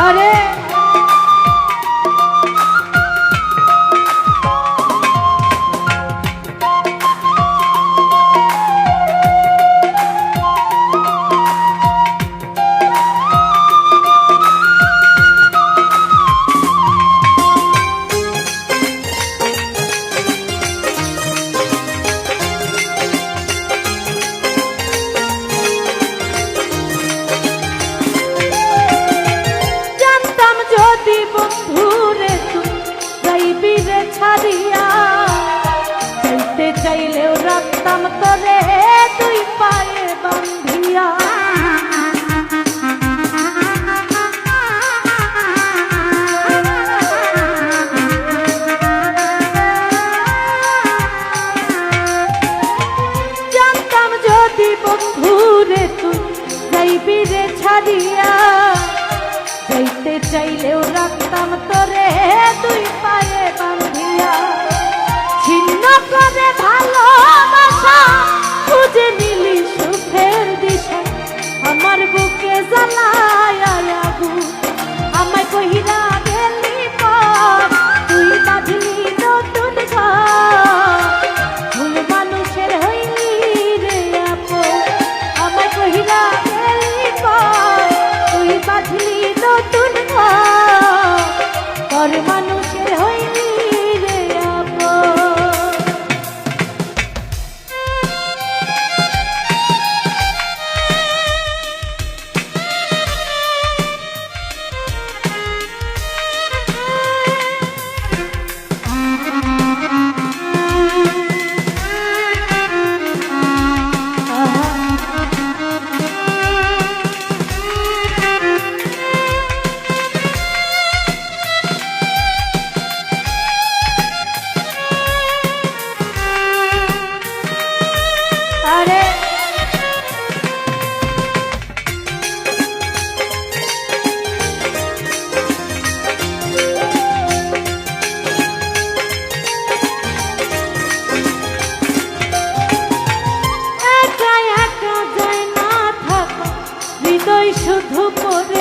আরে ছাড়িয়া যাইতে চাইলেও রাখতাম তোরে দুই পায়ে বান্ধিয়া। জানতাম যদি বন্ধুরে তুই যাইবি রে ছাড়িয়া যাইতে চাইলেও রাখতাম তোরে দুই পায়ে বান্ধিয়া। ছিন্ন করে ভালোবাসা খুঁজে নিলি সুখের দিশা আমার বুকে জ্বালায় আগুন আমায় কহিরা গেলি পর তুই বাঁধলি নতুন ঘর ভুল মানুষের হইলি রে আপন আমায় কহিরা গেলি পর তুই বাঁধলি নতুন ঘর মানুষের হইলি রে আপন। শুধু পড়ে